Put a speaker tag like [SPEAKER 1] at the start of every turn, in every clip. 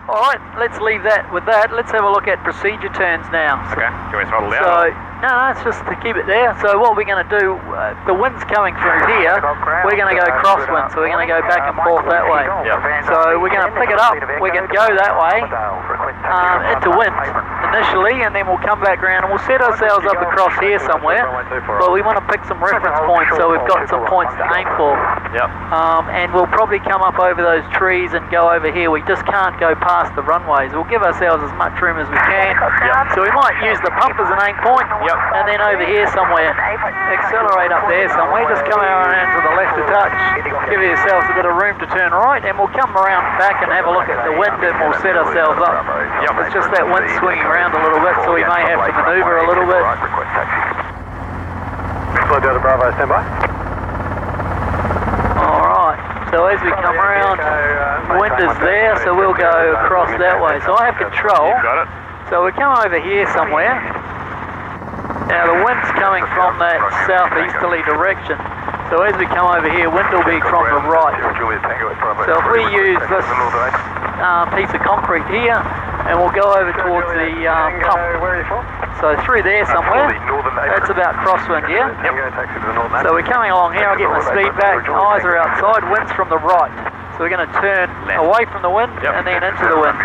[SPEAKER 1] Alright, let's leave that with that. Let's have a look at procedure turns now.
[SPEAKER 2] Okay, can we throttle down?
[SPEAKER 1] So, no, it's just to keep it there. So what we're going to do, the wind's coming through here, we're going to go crosswind, so we're going to go back and forth that way.
[SPEAKER 2] Yep.
[SPEAKER 1] So we're going to pick it up, we're going to go that way, into wind initially, and then we'll come back around and we'll set ourselves up across here somewhere, but we want to pick some reference points so we've got some points to aim for.
[SPEAKER 2] Yep.
[SPEAKER 1] And we'll probably come up over those trees and go over here. We just can't go past the runways. We'll give ourselves as much room as we can.
[SPEAKER 2] Yep.
[SPEAKER 1] So we might use the pump as an aim point.
[SPEAKER 2] Yep.
[SPEAKER 1] And then over here somewhere, accelerate up there somewhere, just come around to the left a touch, give yourselves a bit of room to turn right, and we'll come around back and have a look at the wind and we'll set ourselves up.
[SPEAKER 2] Yep.
[SPEAKER 1] It's just that wind swinging around a little bit, so we may have to manoeuvre a little bit.
[SPEAKER 3] Slow down to Bravo, stand by.
[SPEAKER 1] Alright, so as we come around, wind is there, so we'll go across that way. So I have control.
[SPEAKER 2] Got it.
[SPEAKER 1] So we come over here somewhere. Now the wind's coming from that southeasterly direction. So as we come over here, wind will be from the right. So if we use this piece of concrete here, and we'll go over towards the pump.
[SPEAKER 3] Where are you from?
[SPEAKER 1] So through there somewhere, that's about crosswind, yeah?
[SPEAKER 3] Yep.
[SPEAKER 1] So we're coming along here, I'll get my speed back, eyes are outside, wind's from the right. So we're going to turn away from the wind and then into the wind.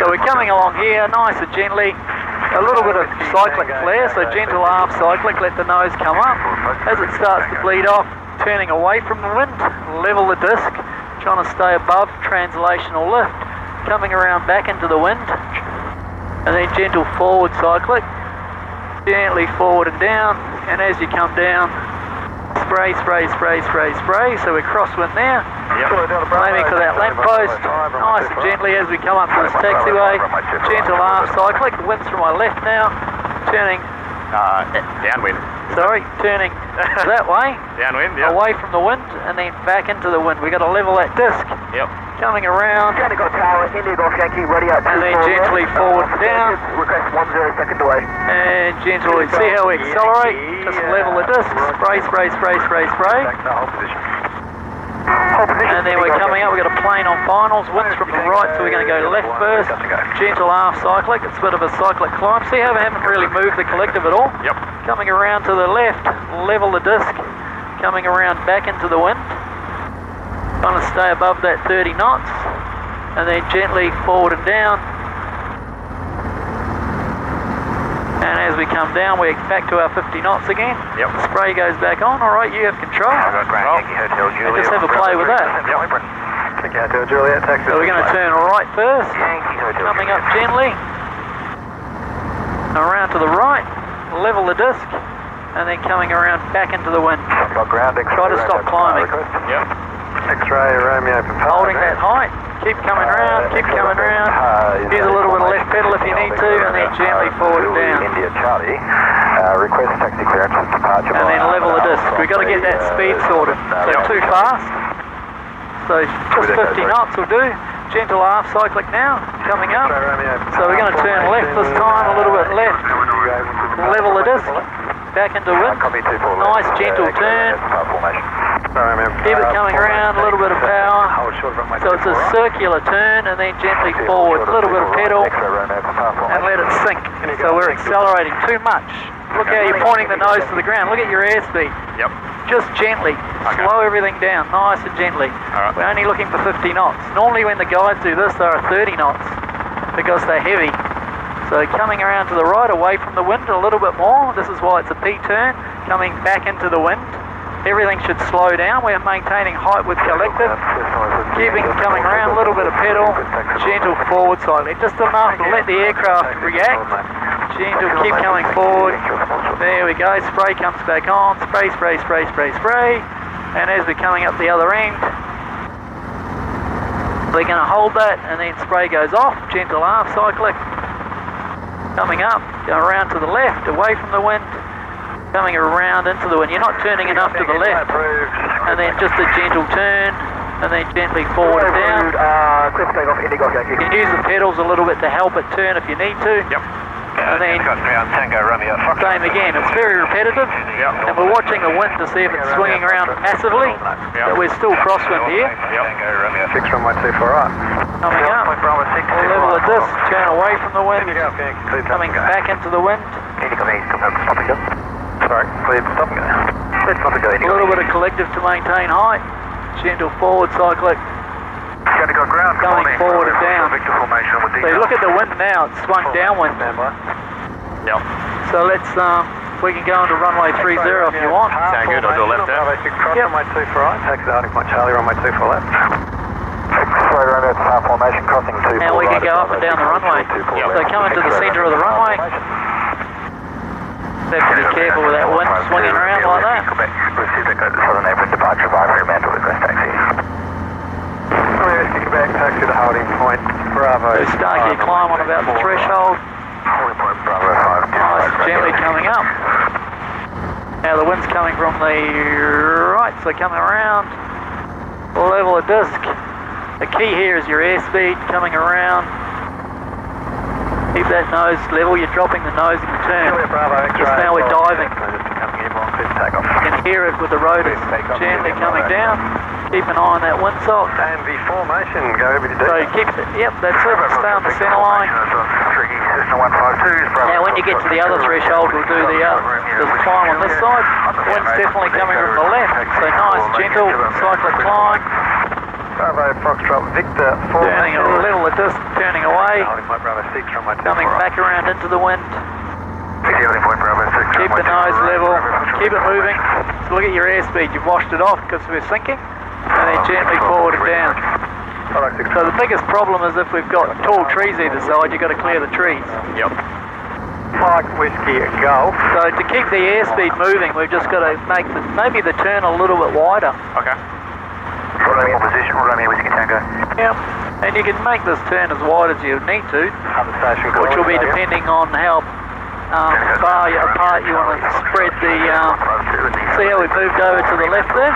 [SPEAKER 1] So we're coming along here, nice and gently. A little bit of cyclic flare, so gentle aft cyclic, let the nose come up. As it starts to bleed off, turning away from the wind, level the disc, trying to stay above translational lift, coming around back into the wind, and then gentle forward cyclic, gently forward and down, and as you come down, spray, spray, spray, spray, spray, so we're crosswind there. Aiming for that lamppost, nice and gently as we come up to this taxiway, gentle aft cyclic, the wind's from my left now, turning
[SPEAKER 2] Downwind.
[SPEAKER 1] Sorry, turning that way,
[SPEAKER 2] Downwind, yep.
[SPEAKER 1] away from the wind, and then back into the wind. We've got to level that disc,
[SPEAKER 2] Yep.
[SPEAKER 1] coming around, and then gently forward and down, and gently, see how we accelerate, just level the disc, spray, spray, spray, spray, spray. And then we're coming up, we've got a plane on finals, wind's from the right, so we're going to go left first, gentle aft cyclic, it's a bit of a cyclic climb. See how we haven't really moved the collective at all?
[SPEAKER 2] Yep.
[SPEAKER 1] Coming around to the left, level the disc, coming around back into the wind, trying to stay above that 30 knots, and then gently forward and down. And as we come down, we're back to our 50 knots again.
[SPEAKER 2] Yep.
[SPEAKER 1] The spray goes back on. All right, you have control. Just have a play with that. So we're going to turn right first, coming up gently, around to the right, level the disc, and then coming around back into the wind. Try to stop climbing.
[SPEAKER 2] Yep.
[SPEAKER 3] X-ray, Romeo, Papa.
[SPEAKER 1] Holding that height, keep coming round, keep coming round. Use a little bit of left pedal if you need to, and then gently forward and down.
[SPEAKER 3] India Charlie, request taxi clearance for departure.
[SPEAKER 1] And then level the disc. We've got to get that speed sorted. So too fast. So just 50 knots will do. Gentle aft cyclic now, coming up. So we're going to turn left this time, a little bit left. Level the disc. Back into wind. Nice gentle turn. Keep it coming around, a little bit of power. So it's a circular turn and then gently forward, a little bit of pedal and let it sink. So we're accelerating too much. Look how you're pointing the nose to the ground. Look at your airspeed.
[SPEAKER 2] Yep.
[SPEAKER 1] Just gently. Slow everything down, nice and gently.
[SPEAKER 2] Alright.
[SPEAKER 1] We're only looking for 50 knots. Normally when the guides do this, they're 30 knots because they're heavy. So coming around to the right, away from the wind a little bit more. This is why it's a P turn, coming back into the wind. Everything should slow down. We're maintaining height with collective. Keeping coming around, a little bit of pedal, gentle forward cycling. Just enough to let the aircraft react. Gentle, keep coming forward. There we go, spray comes back on. Spray, spray, spray, spray, spray. And as we're coming up the other end, we're going to hold that and then spray goes off. Gentle aft cyclic. Coming up, go around to the left, away from the wind. Coming around into the wind. You're not turning enough to the left. And then just a gentle turn, and then gently forward and down. You can use the pedals a little bit to help it turn if you need to.
[SPEAKER 2] Yep.
[SPEAKER 1] And then same again, it's very repetitive, and we're watching the wind to see if it's swinging around massively, but we're still crosswind here.
[SPEAKER 3] 6 runway 24 right.
[SPEAKER 1] Coming up, we'll level at this, turn away from the wind, coming back into the wind.
[SPEAKER 3] Sorry, cleared, stop and go.
[SPEAKER 1] A little bit of collective to maintain height, gentle forward cyclic, going forward and down. So you look at the wind now, it's swung downwind.
[SPEAKER 2] Yep.
[SPEAKER 1] So let's, we can go into runway 30 if you want.
[SPEAKER 2] Sound good, I'll do a left there.
[SPEAKER 3] Yep. Runway 2 for right, taxi to Paddock, Mike Charlie, runway 2 for left. Sorry, runway at half formation, crossing 2
[SPEAKER 1] Now we can go up and down the runway. So come into the centre of the runway. Have to be careful with that wind swinging around like that.
[SPEAKER 3] Southern Airport departure via Fremantle, request taxi. Quebec, taxi to holding point, Bravo.
[SPEAKER 1] So start your climb on about the threshold.
[SPEAKER 3] Holding point, Bravo 5.
[SPEAKER 1] Nice, gently coming up. Now the wind's coming from the right, so coming around. Level of disc. The key here is your airspeed coming around. Keep that nose level, you're dropping the nose in the turn. Just now we're diving. You can hear it with the rotors gently coming down. Keep an eye on that windsock.
[SPEAKER 3] And the formation, go over to D.
[SPEAKER 1] So keep it, yep, that's it, stay on the centre line. Now when you get to the other threshold, we'll do the climb on this side. Wind's definitely coming from the left, so nice, gentle, cyclic climb.
[SPEAKER 3] Bravo, Foxtrot, Victor,
[SPEAKER 1] Turning a little at this, turning away. Coming back around into the wind. Keep the nose level, keep it moving. So look at your airspeed, you've washed it off because we're sinking. And then gently forward and down. So the biggest problem is if we've got tall trees either side, you've got to clear the trees.
[SPEAKER 2] Yep.
[SPEAKER 3] Mike, Whiskey, Golf.
[SPEAKER 1] So to keep the airspeed moving, we've just got to make maybe the turn a little bit wider.
[SPEAKER 2] Okay.
[SPEAKER 3] Position, Whiskey Tango.
[SPEAKER 1] Yep. And you can make this turn as wide as you need to, which will be depending on how far apart you want to spread the, see how we moved over to the left there?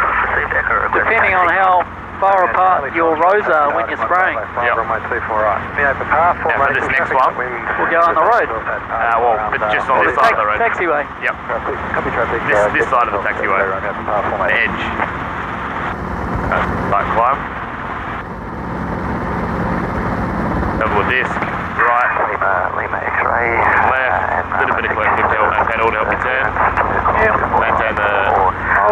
[SPEAKER 1] Depending on how far apart your rows are when you're spraying.
[SPEAKER 2] Yep.
[SPEAKER 3] Now
[SPEAKER 2] for this next one,
[SPEAKER 1] we'll go on the road.
[SPEAKER 2] But just on this side of the road.
[SPEAKER 1] Taxiway.
[SPEAKER 2] Yep. This side of the taxiway. The edge. Light climb. Double disc. Right.
[SPEAKER 3] Lima X-ray.
[SPEAKER 2] Left. Little bit of collective and pedal to help you turn.
[SPEAKER 1] Yep.
[SPEAKER 2] Maintain the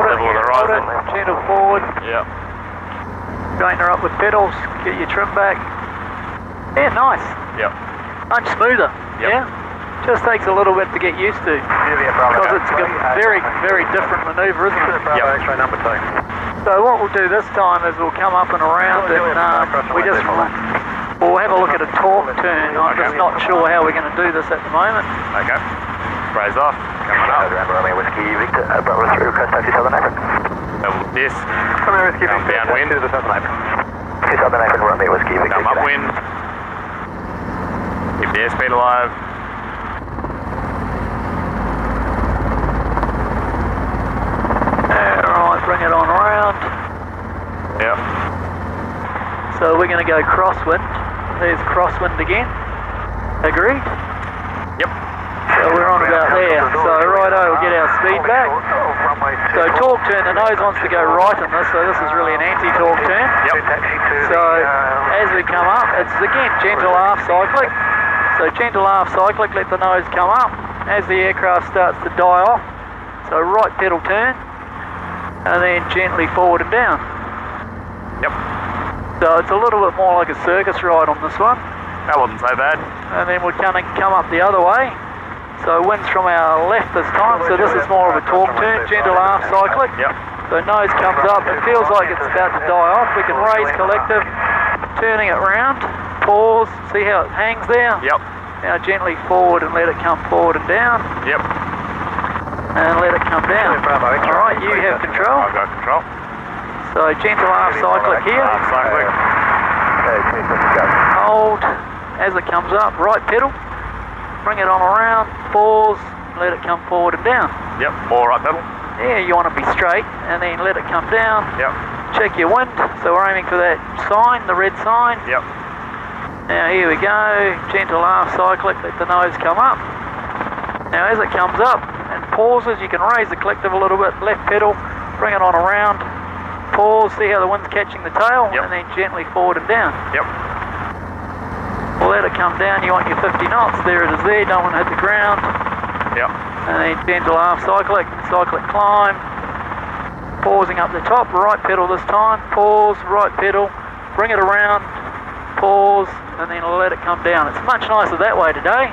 [SPEAKER 2] level of the
[SPEAKER 1] Hold
[SPEAKER 2] horizon.
[SPEAKER 1] it. Gentle forward.
[SPEAKER 2] Yep.
[SPEAKER 1] Straightener up with pedals. Get your trim back. Yeah, nice.
[SPEAKER 2] Yep.
[SPEAKER 1] Much smoother.
[SPEAKER 2] Yep.
[SPEAKER 1] Yeah. Just takes a little bit to get used to. Because it's a very, very different manoeuvre, isn't it?
[SPEAKER 2] Yep.
[SPEAKER 3] X-ray number 2.
[SPEAKER 1] So what we'll do this time is we'll come up and around and we'll have a look at a torque turn. I'm just not sure how we're going to do this at the moment.
[SPEAKER 2] Okay. Sprays off. Coming up.
[SPEAKER 3] Whiskey Victor, Bravo 3, request taxi Southern Africa.
[SPEAKER 2] Double disc.
[SPEAKER 3] Whiskey
[SPEAKER 2] Come downwind.
[SPEAKER 3] to the Southern Africa. Southern Africa, runway Whiskey Victor.
[SPEAKER 2] Come upwind. Keep the airspeed alive.
[SPEAKER 1] Alright, bring it on around.
[SPEAKER 2] Yep.
[SPEAKER 1] So we're going to go crosswind. There's crosswind again. Agreed?
[SPEAKER 2] Yep.
[SPEAKER 1] So we're on about there. So righto, we'll get our speed back. So torque turn, the nose wants to go right in this, so this is really an anti-torque turn.
[SPEAKER 2] Yep.
[SPEAKER 1] So as we come up, it's again gentle aft cyclic. So gentle aft cyclic, let the nose come up. As the aircraft starts to die off, so right pedal turn, and then gently forward and down.
[SPEAKER 2] Yep.
[SPEAKER 1] So it's a little bit more like a circus ride on this one.
[SPEAKER 2] That wasn't so bad.
[SPEAKER 1] And then we're going to come up the other way. So wind's from our left this time, so this is more of a torque turn, gentle aft cyclic.
[SPEAKER 2] Yep.
[SPEAKER 1] So nose comes up, it feels like it's about to die off. We can raise collective, turning it round, pause, see how it hangs there.
[SPEAKER 2] Yep.
[SPEAKER 1] Now gently forward and let it come forward and down.
[SPEAKER 2] Yep.
[SPEAKER 1] And let it come down. Alright, you have control.
[SPEAKER 2] I've got control.
[SPEAKER 1] So gentle aft cyclic here.
[SPEAKER 2] Cyclic.
[SPEAKER 1] Hold as it comes up, right pedal. Bring it on around, pause, let it come forward and down.
[SPEAKER 2] Yep. All right pedal.
[SPEAKER 1] Yeah, you want to be straight and then let it come down.
[SPEAKER 2] Yep.
[SPEAKER 1] Check your wind. So we're aiming for that sign, the red sign.
[SPEAKER 2] Yep.
[SPEAKER 1] Now here we go, gentle aft cyclic, let the nose come up. Now as it comes up and pauses, you can raise the collective a little bit, left pedal, bring it on around, pause, see how the wind's catching the tail, and then gently forward and down. We'll let it come down, you want your 50 knots, there it is there, don't want to hit the ground. And then gentle half cyclic climb, pausing up the top, right pedal this time, pause, right pedal, bring it around, pause, and then let it come down. It's much nicer that way today.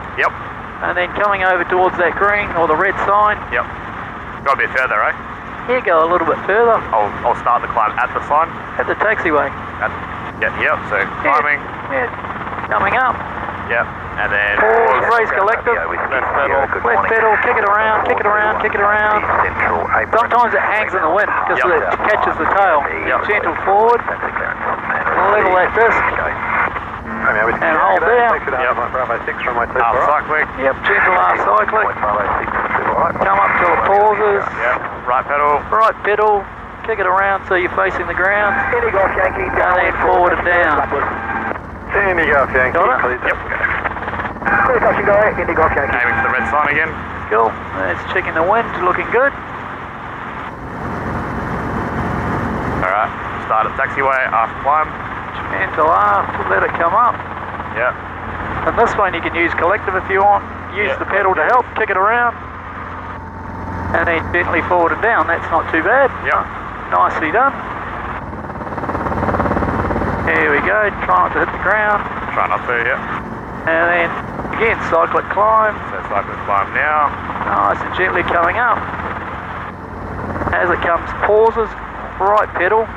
[SPEAKER 1] And then coming over towards that green or the red sign.
[SPEAKER 2] Go a bit further, eh?
[SPEAKER 1] Here, go a little bit further.
[SPEAKER 2] I'll start the climb at the sign.
[SPEAKER 1] At the taxiway.
[SPEAKER 2] So climbing.
[SPEAKER 1] Coming up.
[SPEAKER 2] And then
[SPEAKER 1] pause, raise collective. Left pedal, kick it around, kick it around, kick it around. Sometimes it hangs in the wind because it catches the tail. Gentle forward. Level that disc. And hold there.
[SPEAKER 2] Half cyclic.
[SPEAKER 1] Gentle half cyclic. Come up till it pauses.
[SPEAKER 2] Right pedal.
[SPEAKER 1] Right pedal. Kick it around so you're facing the ground. And then forward and down.
[SPEAKER 3] Sandy Golf Yankee.
[SPEAKER 1] Got it?
[SPEAKER 2] Aiming for the red sign again.
[SPEAKER 1] Cool. That's checking the wind, looking good.
[SPEAKER 2] Alright, start at taxiway, after climb.
[SPEAKER 1] Gentle aft, let it come up. And this one you can use collective if you want. Use the pedal to help, kick it around. And then gently forward and down, that's not too bad. Nicely done. Here we go, try not to hit the ground.
[SPEAKER 2] Try not to,
[SPEAKER 1] And then again, cyclic climb.
[SPEAKER 2] So cyclic climb now.
[SPEAKER 1] Nice and gently coming up. As it comes, pauses, right pedal.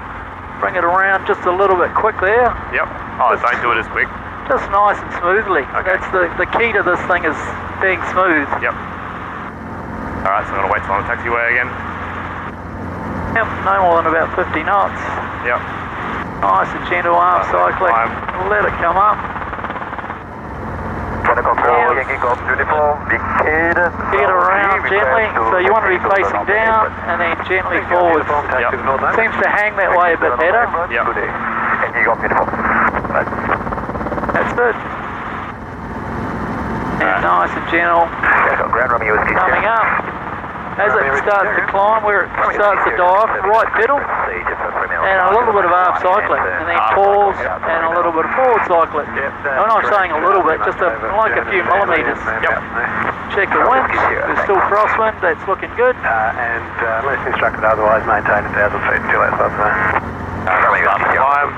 [SPEAKER 1] Bring it around just a little bit quick there.
[SPEAKER 2] Don't do it as quick.
[SPEAKER 1] Just nice and smoothly. That's the key to this thing is being smooth.
[SPEAKER 2] Alright, so I'm going to wait till on the taxiway again.
[SPEAKER 1] No more than about 50 knots. Nice and gentle half cyclic. Let it come up. Get it around gently. So you want to be facing down and then gently forward. Seems to hang that way a bit better. That's good. And nice and gentle. Coming up. As it starts to climb, where it starts to die off, right pedal, and a little bit of half cyclic, and then pause, and a little bit of forward cyclic. I'm not saying a little bit, just like a few millimetres. Check the winds, there's still crosswind, that's looking good.
[SPEAKER 3] And unless instructed otherwise, maintain 1,000 feet until that stops there.
[SPEAKER 2] Start the climb.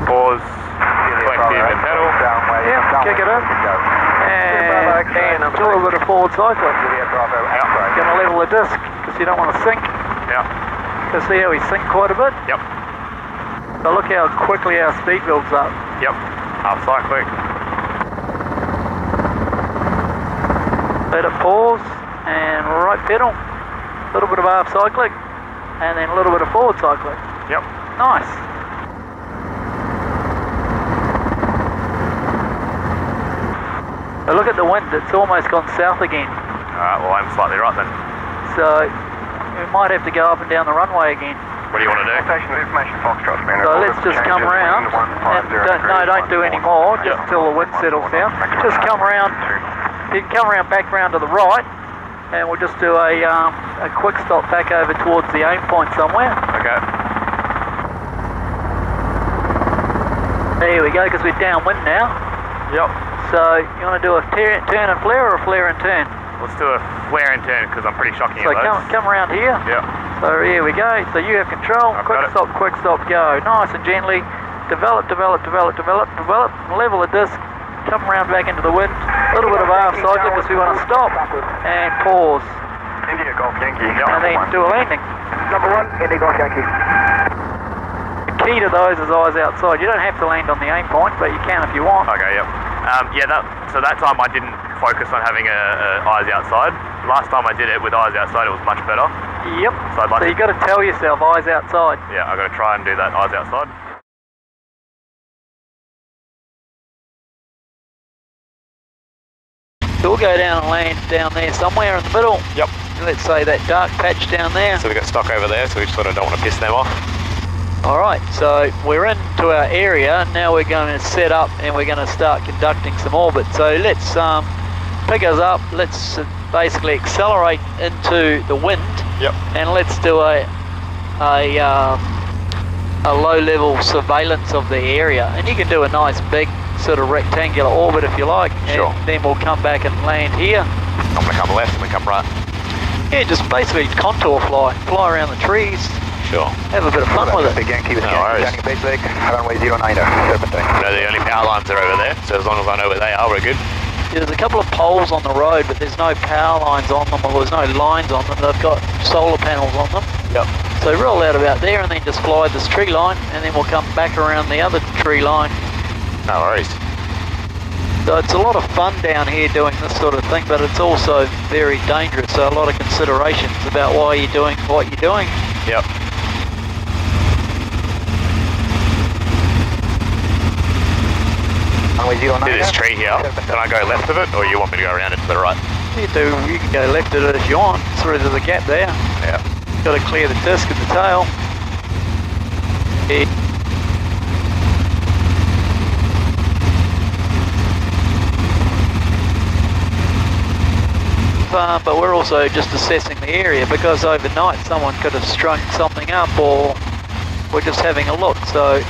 [SPEAKER 2] Pause, collective and pedal.
[SPEAKER 1] Kick it in. And a little bit of forward cycling. Going to level the disc because you don't want to sink. You see how we sink quite a bit? So look how quickly our speed builds up.
[SPEAKER 2] Half cyclic.
[SPEAKER 1] Let it pause and right pedal. A little bit of half cyclic and then a little bit of forward cyclic. Nice. But look at the wind, it's almost gone south again.
[SPEAKER 2] Alright, well I'm slightly right then.
[SPEAKER 1] So we might have to go up and down the runway again.
[SPEAKER 2] What do you want to do?
[SPEAKER 1] So let's just come around. And don't do any more, just until the wind settles down. Just come around, you can come around back round to the right, and we'll just do a quick stop back over towards the aim point somewhere. There we go, because we're downwind now. So you want to do a turn and flare or a flare and turn?
[SPEAKER 2] Let's do a flare and turn because I'm pretty shocking
[SPEAKER 1] so
[SPEAKER 2] at those.
[SPEAKER 1] come around here. So here we go. So you have control. Quick stop, go. Nice and gently. Develop. Level the disc. Come around back into the wind. A little bit of half cycling because we want to stop. And pause.
[SPEAKER 3] India Golf Yankee.
[SPEAKER 1] And then do a landing.
[SPEAKER 3] Number 1, India Golf Yankee.
[SPEAKER 1] The key to those is eyes outside. You don't have to land on the aim point, but you can if you want.
[SPEAKER 2] So that time I didn't focus on having eyes outside. Last time I did it with eyes outside, it was much better. So
[SPEAKER 1] you got to tell yourself eyes outside.
[SPEAKER 2] I've got to try and do that eyes outside.
[SPEAKER 1] So we'll go down and land down there somewhere in the middle. Let's say that dark patch down there.
[SPEAKER 2] So we've got stock over there, so we sort of don't want to piss them off.
[SPEAKER 1] Alright, so we're into our area. Now we're going to set up and we're going to start conducting some orbit. So let's pick us up. Let's basically accelerate into the wind.
[SPEAKER 2] Yep.
[SPEAKER 1] And let's do a low-level surveillance of the area. And you can do a nice big sort of rectangular orbit if you like.
[SPEAKER 2] Sure.
[SPEAKER 1] And then we'll come back and land here.
[SPEAKER 2] I'm going to come left and we come right.
[SPEAKER 1] Yeah, just basically contour fly around the trees.
[SPEAKER 2] Sure.
[SPEAKER 1] Have a bit of fun with it.
[SPEAKER 3] Again, keep it
[SPEAKER 2] No worries.
[SPEAKER 3] standing base leg, runway 09, serpentine.
[SPEAKER 2] You know, the only power lines are over there, so as long as I know where they are, we're good.
[SPEAKER 1] Yeah, there's a couple of poles on the road, but there's no power lines on them, or there's no lines on them. They've got solar panels on them.
[SPEAKER 2] Yep.
[SPEAKER 1] So roll out about there and then just fly this tree line, and then we'll come back around the other tree line.
[SPEAKER 2] No worries.
[SPEAKER 1] So it's a lot of fun down here doing this sort of thing, but it's also very dangerous. So a lot of considerations about why you're doing what you're doing.
[SPEAKER 2] Yep. See this tree here? Can I go left of it, or you want me to go around it to the right?
[SPEAKER 1] You can go left of it if you want, through to the gap there.
[SPEAKER 2] Yeah.
[SPEAKER 1] Got to clear the disc at the tail. Yeah. But we're also just assessing the area, because overnight someone could have strung something up, or we're just having a look. So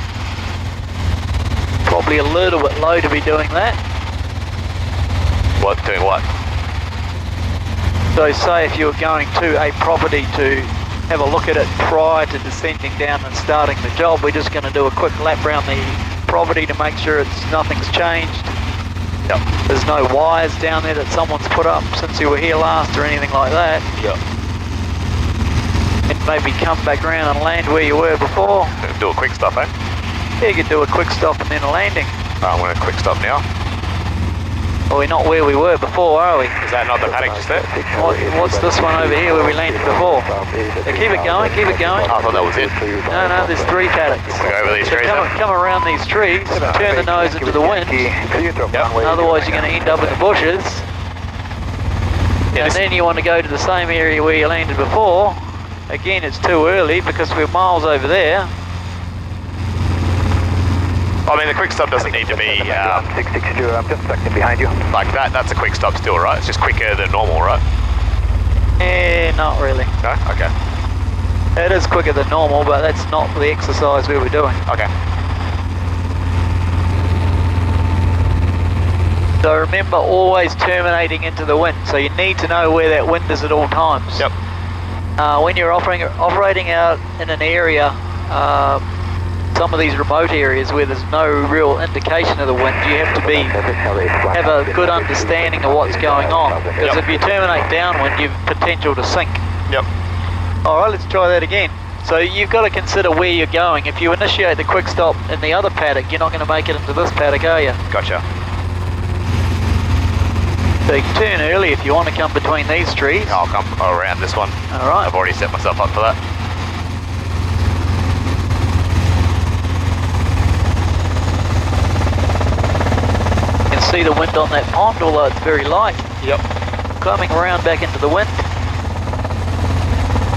[SPEAKER 1] probably a little bit low to be doing that.
[SPEAKER 2] What? Doing what?
[SPEAKER 1] So say if you were going to a property to have a look at it prior to descending down and starting the job, we're just going to do a quick lap around the property to make sure nothing's changed.
[SPEAKER 2] Yep.
[SPEAKER 1] There's no wires down there that someone's put up since you were here last or anything like that.
[SPEAKER 2] Yep.
[SPEAKER 1] And maybe come back around and land where you were before.
[SPEAKER 2] Do a quick stop, eh?
[SPEAKER 1] Yeah, you could do a quick stop and then a landing.
[SPEAKER 2] I'm going to quick stop now.
[SPEAKER 1] Well, we're not where we were before, are we?
[SPEAKER 2] Is that not the paddock just there?
[SPEAKER 1] What's this one over here where we landed before? Yeah, keep it going, keep it going.
[SPEAKER 2] I thought that was it.
[SPEAKER 1] No, there's 3 paddocks.
[SPEAKER 2] We go over these
[SPEAKER 1] So
[SPEAKER 2] trees then?
[SPEAKER 1] come around these trees, turn the nose into the wind. Otherwise you're going to end up in the bushes.
[SPEAKER 2] Yeah,
[SPEAKER 1] And then you want to go to the same area where you landed before. Again, it's too early because we're miles over there.
[SPEAKER 2] I mean, the quick stop doesn't need to be
[SPEAKER 3] 662, I'm just tucked in behind you.
[SPEAKER 2] like that. That's a quick stop still, right? It's just quicker than normal, right?
[SPEAKER 1] Not really.
[SPEAKER 2] No? Okay.
[SPEAKER 1] It is quicker than normal, but that's not the exercise we were doing.
[SPEAKER 2] Okay.
[SPEAKER 1] So remember, always terminating into the wind. So you need to know where that wind is at all times.
[SPEAKER 2] Yep.
[SPEAKER 1] When you're operating out in an area, some of these remote areas where there's no real indication of the wind, you have to have a good understanding of what's going on. Because if you terminate downwind, you've potential to sink.
[SPEAKER 2] Yep.
[SPEAKER 1] Alright, let's try that again. So you've got to consider where you're going. If you initiate the quick stop in the other paddock, you're not going to make it into this paddock, are you?
[SPEAKER 2] Gotcha.
[SPEAKER 1] So you can turn early if you want to come between these trees.
[SPEAKER 2] I'll come around this one.
[SPEAKER 1] Alright.
[SPEAKER 2] I've already set myself up for that.
[SPEAKER 1] You can see the wind on that pond, although it's very light.
[SPEAKER 2] Yep.
[SPEAKER 1] Coming around back into the wind.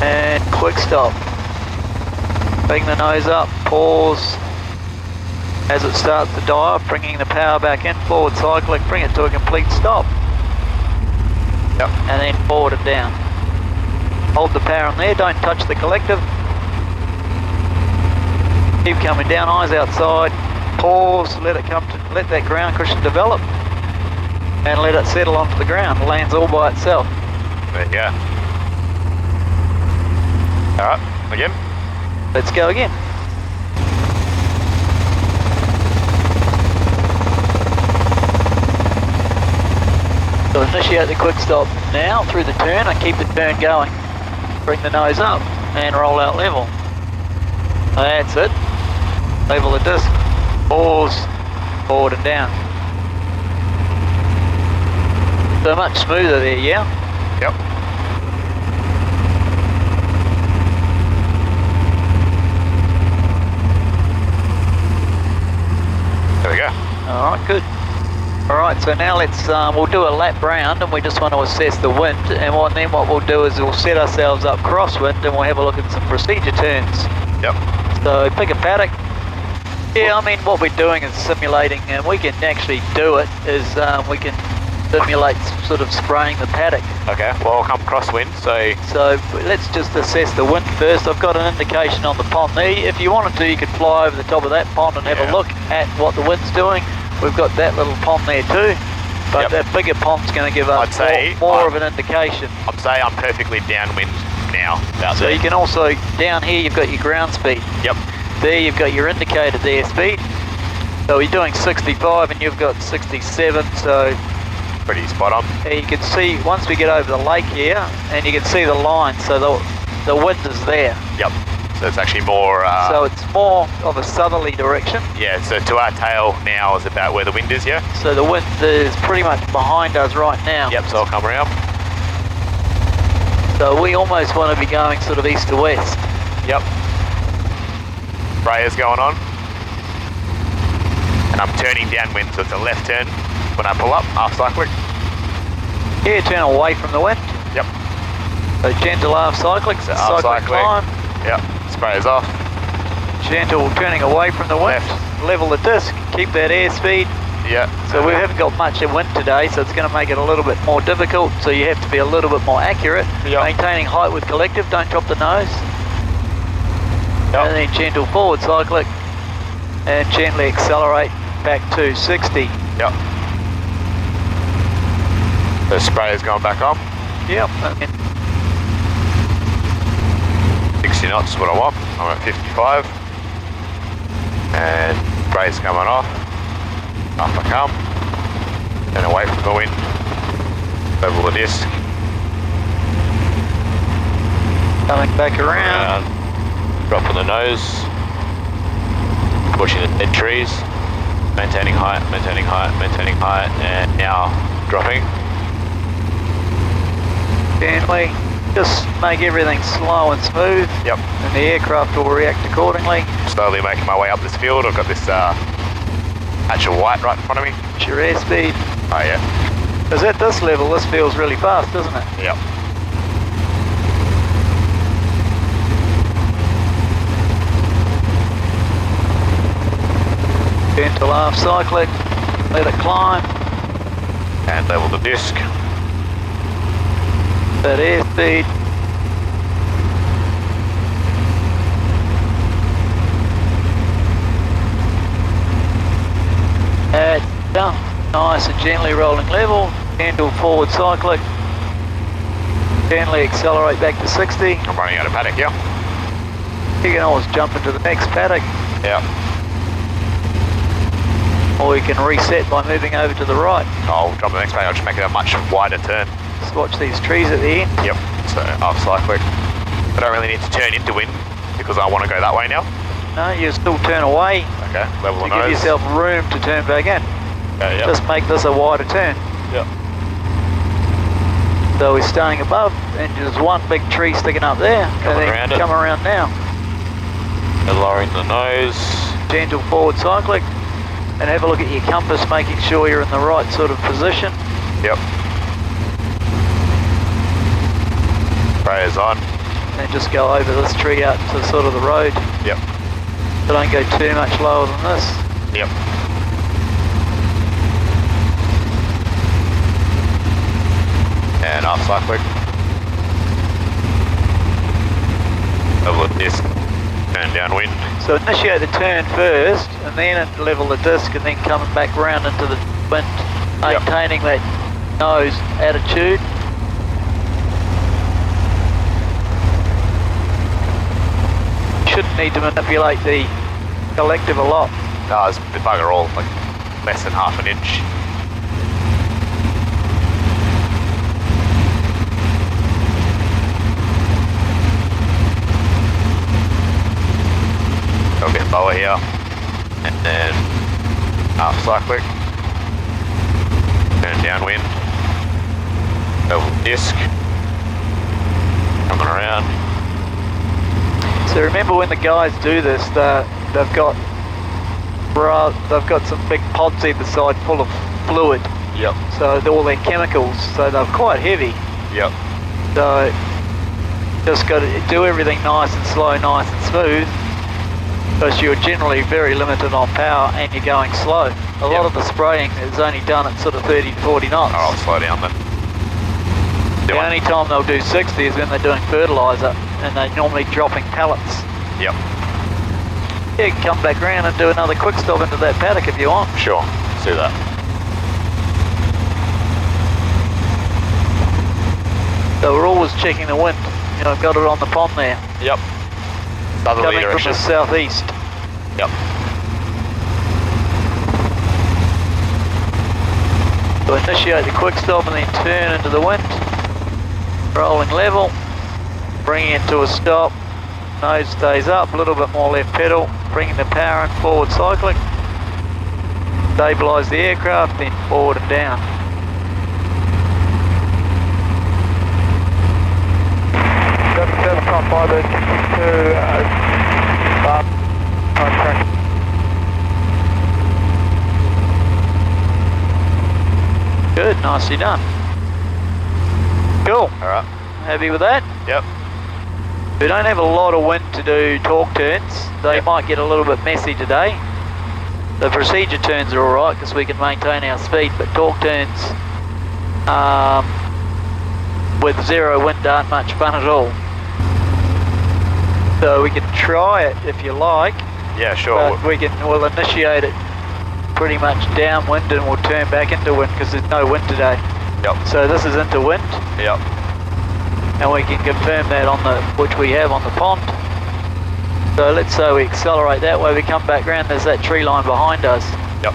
[SPEAKER 1] And quick stop. Bring the nose up, pause. As it starts to die off, bringing the power back in, forward cyclic, bring it to a complete stop.
[SPEAKER 2] Yep.
[SPEAKER 1] And then forward and down. Hold the power on there, don't touch the collective. Keep coming down, eyes outside. Pause, let that ground cushion develop. And let it settle onto the ground. It lands all by itself.
[SPEAKER 2] There you go. Alright, again.
[SPEAKER 1] Let's go again. So initiate the quick stop now through the turn and keep the turn going. Bring the nose up and roll out level. That's it. Level the disc. Pause. Forward and down. So much smoother there, yeah?
[SPEAKER 2] Yep. There we go.
[SPEAKER 1] Alright, good. Alright, so now let's, we'll do a lap round and we just want to assess the wind, and then what we'll do is we'll set ourselves up crosswind and we'll have a look at some procedure turns.
[SPEAKER 2] Yep.
[SPEAKER 1] So pick a paddock. Yeah, I mean what we're doing is simulating, and we can actually do it, is we can simulate sort of spraying the paddock.
[SPEAKER 2] Okay, well I'll come crosswind,
[SPEAKER 1] So let's just assess the wind first. I've got an indication on the pond there. If you wanted to, you could fly over the top of that pond and have a look at what the wind's doing. We've got that little pond there too, but that bigger pond's going to give us more of an indication.
[SPEAKER 2] I'd say I'm perfectly downwind now.
[SPEAKER 1] So you can also, down here you've got your ground speed.
[SPEAKER 2] Yep.
[SPEAKER 1] There you've got your indicated airspeed. So you're doing 65 and you've got 67, so
[SPEAKER 2] pretty spot on.
[SPEAKER 1] you can see once we get over the lake here, and you can see the line, so the wind is there.
[SPEAKER 2] Yep. So it's actually more...
[SPEAKER 1] so it's more of a southerly direction.
[SPEAKER 2] Yeah, so to our tail now is about where the wind is, yeah?
[SPEAKER 1] So the wind is pretty much behind us right now.
[SPEAKER 2] Yep, so I'll come around.
[SPEAKER 1] So we almost want to be going sort of east to west.
[SPEAKER 2] Yep. Sprayer's going on. And I'm turning downwind, so it's a left turn when I pull up, half cyclic.
[SPEAKER 1] Yeah, turn away from the wind.
[SPEAKER 2] Yep.
[SPEAKER 1] So gentle half cyclic,
[SPEAKER 2] So half
[SPEAKER 1] cyclic climb.
[SPEAKER 2] Yep, sprayer's off.
[SPEAKER 1] Gentle turning away from the wind.
[SPEAKER 2] Left.
[SPEAKER 1] Level the disc, keep that airspeed.
[SPEAKER 2] Yeah.
[SPEAKER 1] So we haven't got much in wind today, so it's going to make it a little bit more difficult, so you have to be a little bit more accurate.
[SPEAKER 2] Yep.
[SPEAKER 1] Maintaining height with collective, don't drop the nose.
[SPEAKER 2] Yep.
[SPEAKER 1] And then gentle forward cyclic, and gently accelerate back to 60.
[SPEAKER 2] Yep. The sprayer's going back on.
[SPEAKER 1] Yep.
[SPEAKER 2] 60 knots is what I want. I'm at 55. And sprayer's coming off. Up I come. And away from the wind. Level the disc.
[SPEAKER 1] Coming back around.
[SPEAKER 2] Dropping the nose. Pushing the dead trees. Maintaining height, maintaining height, maintaining height. And now dropping.
[SPEAKER 1] Gently. Just make everything slow and smooth.
[SPEAKER 2] Yep.
[SPEAKER 1] And the aircraft will react accordingly.
[SPEAKER 2] Slowly making my way up this field. I've got this patch of white right in front of me.
[SPEAKER 1] It's your airspeed.
[SPEAKER 2] Oh yeah.
[SPEAKER 1] Because at this level, this feels really fast, doesn't it?
[SPEAKER 2] Yep.
[SPEAKER 1] Gentle half cyclic. Let it climb.
[SPEAKER 2] And level the disc.
[SPEAKER 1] That airspeed. Down. Nice and gently rolling level. Gentle forward cyclic. Gently accelerate back to 60.
[SPEAKER 2] I'm running out of paddock, yeah?
[SPEAKER 1] You can always jump into the next paddock,
[SPEAKER 2] Yeah.
[SPEAKER 1] or you can reset by moving over to the right.
[SPEAKER 2] I'll jump the next paddock. I'll just make it a much wider turn.
[SPEAKER 1] Just watch these trees at the end.
[SPEAKER 2] Yep. So half cyclic. I don't really need to turn into wind because I want to go that way now.
[SPEAKER 1] No, you still turn away
[SPEAKER 2] Okay. Level
[SPEAKER 1] to
[SPEAKER 2] the nose.
[SPEAKER 1] give yourself room to turn back in.
[SPEAKER 2] Okay, yep.
[SPEAKER 1] Just make this a wider turn.
[SPEAKER 2] Yep.
[SPEAKER 1] So we're staying above, and there's one big tree sticking up there,
[SPEAKER 2] Coming
[SPEAKER 1] and then
[SPEAKER 2] around it.
[SPEAKER 1] come around now.
[SPEAKER 2] And lowering the nose.
[SPEAKER 1] Gentle forward cyclic, and have a look at your compass, making sure you're in the right sort of position.
[SPEAKER 2] Yep. Sprayer's on.
[SPEAKER 1] And just go over this tree out to sort of the road.
[SPEAKER 2] Yep.
[SPEAKER 1] So don't go too much lower than this.
[SPEAKER 2] Yep. And half cyclic. Level the disc. Turn downwind.
[SPEAKER 1] So initiate the turn first, and then level the disc, and then coming back round into the wind, maintaining that nose attitude. Shouldn't need to manipulate the collective a lot.
[SPEAKER 2] No, it's the bugger all, like less than half an inch. Go a bit lower here. And then half cyclic. Turn downwind. Level disc. Coming around.
[SPEAKER 1] So remember when the guys do this, they've got some big pods either side full of fluid.
[SPEAKER 2] Yep.
[SPEAKER 1] So they're all their chemicals, so they're quite heavy.
[SPEAKER 2] Yep.
[SPEAKER 1] So just got to do everything nice and slow, nice and smooth. because you're generally very limited on power and you're going slow. A lot of the spraying is only done at sort of 30 to 40 knots.
[SPEAKER 2] Oh, I'll slow down then.
[SPEAKER 1] The only time they'll do 60 is when they're doing fertiliser and they're normally dropping pellets.
[SPEAKER 2] Yep.
[SPEAKER 1] You can come back around and do another quick stop into that paddock if you want.
[SPEAKER 2] Sure, let's do that.
[SPEAKER 1] So we're always checking the wind. You know, I've got it on the pond there.
[SPEAKER 2] Yep. Southerly
[SPEAKER 1] Coming from the southeast.
[SPEAKER 2] Yep.
[SPEAKER 1] So initiate the quick stop and then turn into the wind. Rolling level, bringing it to a stop. Nose stays up, a little bit more left pedal, bringing the power in, forward cyclic. Stabilise the aircraft, then forward and down. Good, nicely done. Cool.
[SPEAKER 2] Alright.
[SPEAKER 1] Happy with that?
[SPEAKER 2] Yep.
[SPEAKER 1] We don't have a lot of wind to do torque turns. They might get a little bit messy today. The procedure turns are alright because we can maintain our speed, but torque turns with zero wind aren't much fun at all. So we can try it if you like.
[SPEAKER 2] Yeah, sure.
[SPEAKER 1] But we'll initiate it pretty much downwind and we'll turn back into wind because there's no wind today.
[SPEAKER 2] Yep.
[SPEAKER 1] So this is into wind.
[SPEAKER 2] Yep.
[SPEAKER 1] And we can confirm that on which we have on the pond. So let's say we accelerate that way, we come back round, there's that tree line behind us.
[SPEAKER 2] Yep.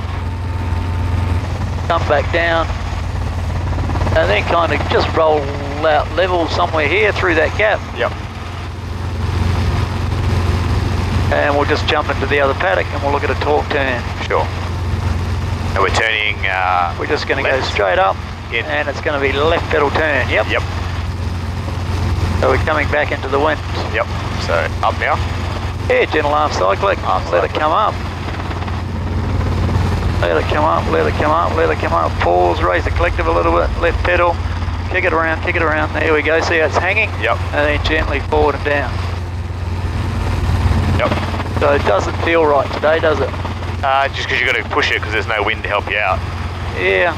[SPEAKER 1] Come back down, and then kind of just roll out level somewhere here through that gap.
[SPEAKER 2] Yep.
[SPEAKER 1] And we'll just jump into the other paddock and we'll look at a torque turn.
[SPEAKER 2] Sure. And we're turning
[SPEAKER 1] we're just going to go straight up
[SPEAKER 2] in.
[SPEAKER 1] And it's going to be left pedal turn. Yep.
[SPEAKER 2] Yep.
[SPEAKER 1] So we're coming back into the wind.
[SPEAKER 2] Yep. So up now.
[SPEAKER 1] Yeah, gentle arm cyclic. Let it come up. Let it come up, let it come up, let it come up. Pause, raise the collective a little bit, left pedal. Kick it around, kick it around. There we go. See how it's hanging?
[SPEAKER 2] Yep.
[SPEAKER 1] And then gently forward and down.
[SPEAKER 2] Yep.
[SPEAKER 1] So it doesn't feel right today, does it?
[SPEAKER 2] Just because you've got to push it because there's no wind to help you out.
[SPEAKER 1] Yeah.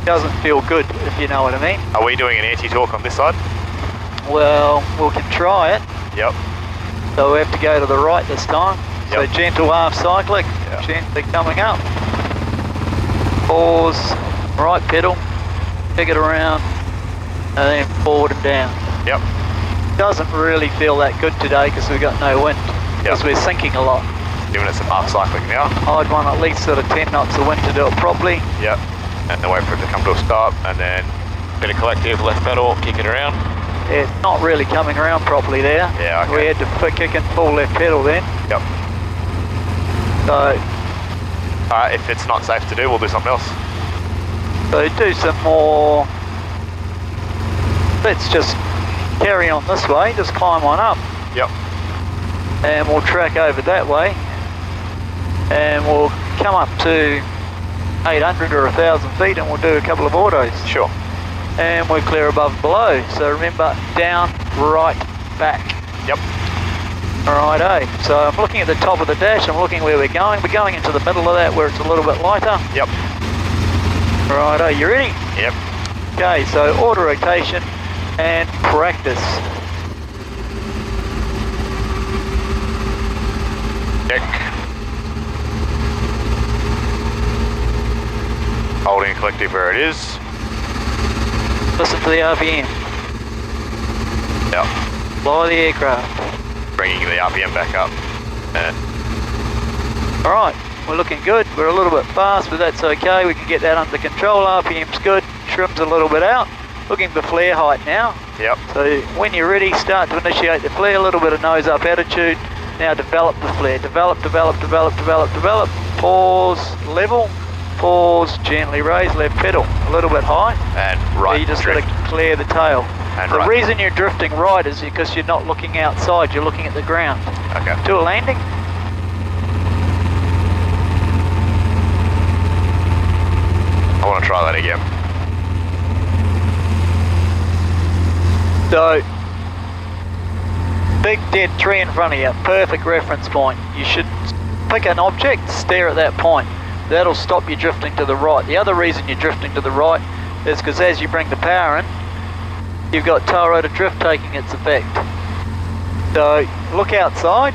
[SPEAKER 1] It doesn't feel good, if you know what I mean.
[SPEAKER 2] Are we doing an anti-torque on this side?
[SPEAKER 1] Well, we can try it.
[SPEAKER 2] Yep.
[SPEAKER 1] So we have to go to the right this time.
[SPEAKER 2] Yep.
[SPEAKER 1] So gentle half cyclic,
[SPEAKER 2] Yep.
[SPEAKER 1] gently coming up. Pause, right pedal, kick it around, and then forward and down.
[SPEAKER 2] Yep.
[SPEAKER 1] Doesn't really feel that good today because we've got no wind. Because
[SPEAKER 2] Yep.
[SPEAKER 1] we're sinking a lot.
[SPEAKER 2] Giving it some half cycling now.
[SPEAKER 1] I'd want at least sort of 10 knots of wind to do it properly.
[SPEAKER 2] Yep. And then wait for it to come to a stop, and then bit of collective, left pedal, kick it around.
[SPEAKER 1] It's not really coming around properly there.
[SPEAKER 2] Yeah, okay.
[SPEAKER 1] We had to kick in full left pedal then.
[SPEAKER 2] Yep.
[SPEAKER 1] So
[SPEAKER 2] If it's not safe to do, we'll do something else.
[SPEAKER 1] So do some more, let's just carry on this way, just climb on up.
[SPEAKER 2] Yep.
[SPEAKER 1] And we'll track over that way. And we'll come up to 800 or 1,000 feet and we'll do a couple of autos.
[SPEAKER 2] Sure.
[SPEAKER 1] And we're clear above below. So remember, down, right, back.
[SPEAKER 2] Yep.
[SPEAKER 1] Righto. So I'm looking at the top of the dash, I'm looking where we're going. We're going into the middle of that where it's a little bit lighter.
[SPEAKER 2] Yep.
[SPEAKER 1] Righto, you ready?
[SPEAKER 2] Yep.
[SPEAKER 1] Okay, so auto rotation and practice.
[SPEAKER 2] Check. Holding collective where it is.
[SPEAKER 1] Listen to the RPM.
[SPEAKER 2] Yep.
[SPEAKER 1] Fly the aircraft.
[SPEAKER 2] Bringing the RPM back up.
[SPEAKER 1] Alright, we're looking good. We're a little bit fast, but that's okay. We can get that under control. RPM's good. Trim's a little bit out. Looking for flare height now.
[SPEAKER 2] Yep.
[SPEAKER 1] So when you're ready, start to initiate the flare. A little bit of nose up attitude. Now develop the flare. Develop, develop, develop, develop, develop. Pause, level. Pause, gently raise, left pedal. A little bit high.
[SPEAKER 2] And right.
[SPEAKER 1] So you just got to clear the tail.
[SPEAKER 2] And
[SPEAKER 1] the
[SPEAKER 2] right.
[SPEAKER 1] reason you're drifting right is because you're not looking outside, you're looking at the ground.
[SPEAKER 2] Okay.
[SPEAKER 1] Do a landing.
[SPEAKER 2] I want to try that again.
[SPEAKER 1] So Big dead tree in front of you, perfect reference point. You should pick an object, stare at that point. That'll stop you drifting to the right. The other reason you're drifting to the right is because as you bring the power in, you've got tail rotor drift taking its effect. So look outside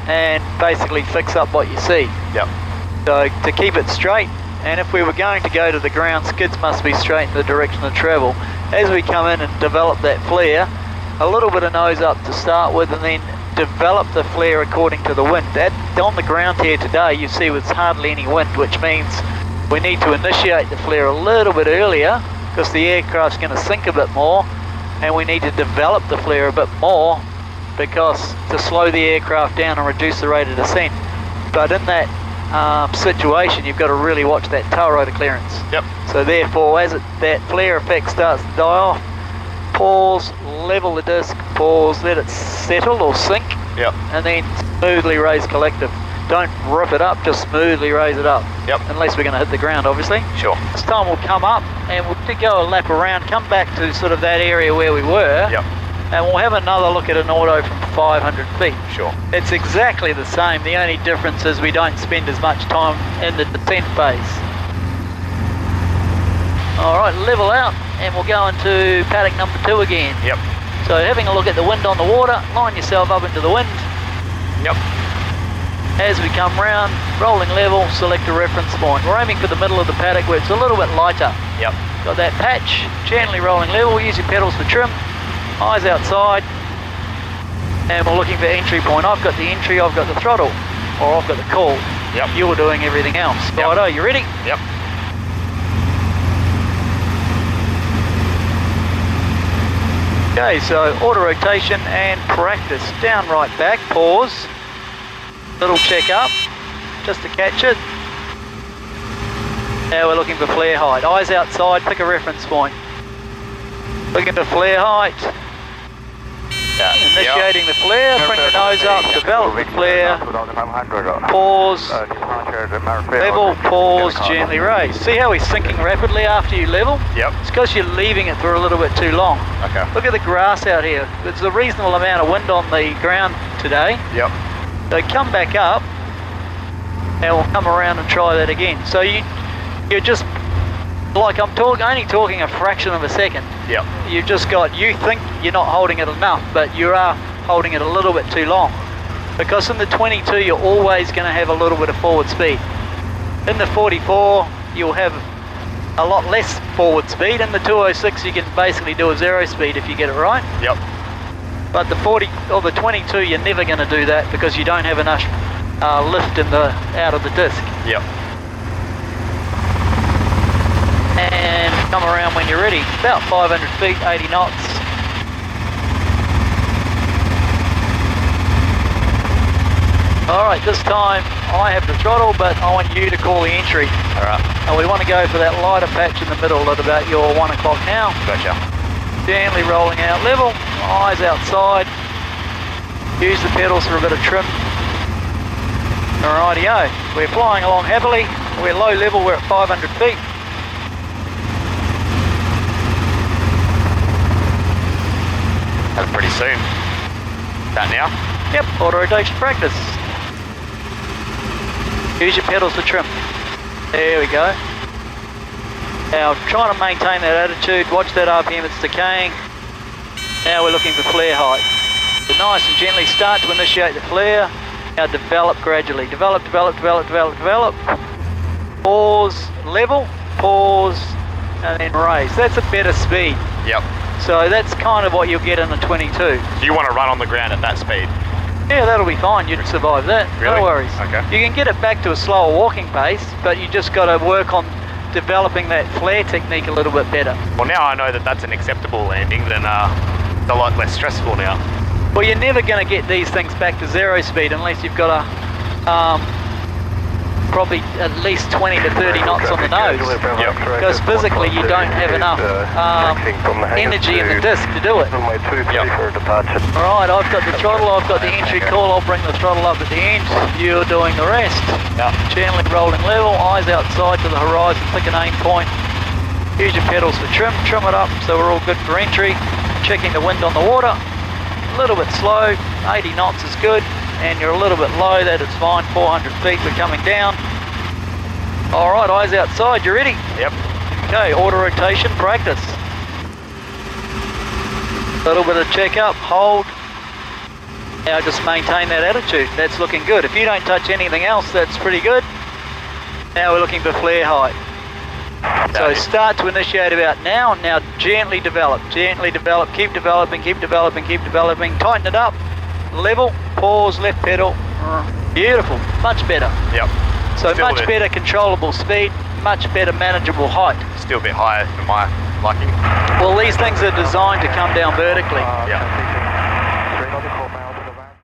[SPEAKER 1] and basically fix up what you see.
[SPEAKER 2] Yep.
[SPEAKER 1] So to keep it straight, and if we were going to go to the ground, skids must be straight in the direction of travel. As we come in and develop that flare, a little bit of nose up to start with, and then develop the flare according to the wind. On the ground here today, you see there's hardly any wind, which means we need to initiate the flare a little bit earlier because the aircraft's going to sink a bit more, and we need to develop the flare a bit more because to slow the aircraft down and reduce the rate of descent. But in that situation, you've got to really watch that tail rotor clearance.
[SPEAKER 2] Yep.
[SPEAKER 1] So therefore, as that flare effect starts to die off, pause, level the disc, pause, let it settle or sink,
[SPEAKER 2] Yep.
[SPEAKER 1] and then smoothly raise collective. Don't rip it up, just smoothly raise it up.
[SPEAKER 2] Yep.
[SPEAKER 1] Unless we're going to hit the ground, obviously.
[SPEAKER 2] Sure.
[SPEAKER 1] This time we'll come up and we'll go a lap around, come back to sort of that area where we were.
[SPEAKER 2] Yep.
[SPEAKER 1] And we'll have another look at an auto from 500 feet.
[SPEAKER 2] Sure.
[SPEAKER 1] It's exactly the same. The only difference is we don't spend as much time in the descent phase. Alright, level out and we'll go into paddock number 2 again.
[SPEAKER 2] Yep.
[SPEAKER 1] So having a look at the wind on the water, line yourself up into the wind.
[SPEAKER 2] Yep.
[SPEAKER 1] As we come round, rolling level, select a reference point. We're aiming for the middle of the paddock where it's a little bit lighter.
[SPEAKER 2] Yep.
[SPEAKER 1] Got that patch, gently rolling level, use your pedals for trim, eyes outside, and we're looking for entry point. I've got the entry, I've got the throttle, or I've got the call.
[SPEAKER 2] Yep.
[SPEAKER 1] You're doing everything else.
[SPEAKER 2] Yep.
[SPEAKER 1] Righto, you ready?
[SPEAKER 2] Yep.
[SPEAKER 1] Okay, so auto rotation and practice. Down, right, back, pause. Little check up, just to catch it. Now we're looking for flare height. Eyes outside, pick a reference point. Looking for flare height. Initiating the flare, bring the nose up, develop the flare, pause, level, pause, gently raise. See how he's sinking rapidly after you level?
[SPEAKER 2] Yep.
[SPEAKER 1] It's because you're leaving it for a little bit too long.
[SPEAKER 2] Okay.
[SPEAKER 1] Look at the grass out here. There's a reasonable amount of wind on the ground today.
[SPEAKER 2] Yep.
[SPEAKER 1] So come back up and we'll come around and try that again. So you're just, like I'm only talking a fraction of a second.
[SPEAKER 2] Yep.
[SPEAKER 1] You've just got, you think you're not holding it enough, but you are holding it a little bit too long. Because in the 22, you're always going to have a little bit of forward speed. In the 44, you'll have a lot less forward speed. In the 206, you can basically do a 0 speed if you get it right.
[SPEAKER 2] Yep.
[SPEAKER 1] But the 40 or the 22, you're never going to do that because you don't have enough lift in the out of the disc.
[SPEAKER 2] Yep.
[SPEAKER 1] And come around when you're ready. About 500 feet, 80 knots. Alright, this time I have the throttle, but I want you to call the entry.
[SPEAKER 2] Alright.
[SPEAKER 1] And we want to go for that lighter patch in the middle at about your 1 o'clock now.
[SPEAKER 2] Gotcha.
[SPEAKER 1] Gently rolling out level, eyes outside. Use the pedals for a bit of trim. Rightio, we're flying along happily. We're low level, we're at 500 feet.
[SPEAKER 2] That's pretty soon. That now?
[SPEAKER 1] Yep, auto rotation practice. Use your pedals for trim. There we go. Now trying to maintain that attitude, watch that RPM, it's decaying. Now we're looking for flare height. So nice and gently start to initiate the flare. Now develop gradually. Develop. Pause, level, pause, and then raise. That's a better speed.
[SPEAKER 2] Yep.
[SPEAKER 1] So that's kind of what you'll get in the 22.
[SPEAKER 2] So you want to run on the ground at that speed?
[SPEAKER 1] Yeah, that'll be fine. You'd survive that.
[SPEAKER 2] Really?
[SPEAKER 1] No worries.
[SPEAKER 2] Okay.
[SPEAKER 1] You can get it back to a slower walking pace, but you just got to work on developing that flare technique a little bit better.
[SPEAKER 2] Well, now I know that that's an acceptable landing, then it's a lot less stressful now.
[SPEAKER 1] Well, you're never going to get these things back to 0 speed unless you've got a probably at least 20 to 30 knots on the nose.
[SPEAKER 2] Yep.
[SPEAKER 1] Because physically you don't have enough energy in the disc to do it.
[SPEAKER 2] Yep.
[SPEAKER 1] Alright, I've got the throttle, I've got the entry call, I'll bring the throttle up at the end, you're doing the rest.
[SPEAKER 2] Yep.
[SPEAKER 1] Gently rolling level, eyes outside to the horizon, pick an aim point. Use your pedals for trim it up so we're all good for entry. Checking the wind on the water. a little bit slow, 80 knots is good, and you're a little bit low, that is fine, 400 feet, we're coming down. All right, eyes outside, you ready?
[SPEAKER 2] Yep.
[SPEAKER 1] Okay, auto rotation practice. A little bit of check up, hold. Now just maintain that attitude, that's looking good. If you don't touch anything else, that's pretty good. Now we're looking for flare height. So start to initiate about now, now gently develop, keep developing, keep developing, keep developing, tighten it up, level, pause, left pedal, beautiful, much better.
[SPEAKER 2] Yep.
[SPEAKER 1] So still much better controllable speed, much better manageable height.
[SPEAKER 2] Still a bit higher for my liking.
[SPEAKER 1] Well, these things are designed to come down vertically.
[SPEAKER 2] Yeah.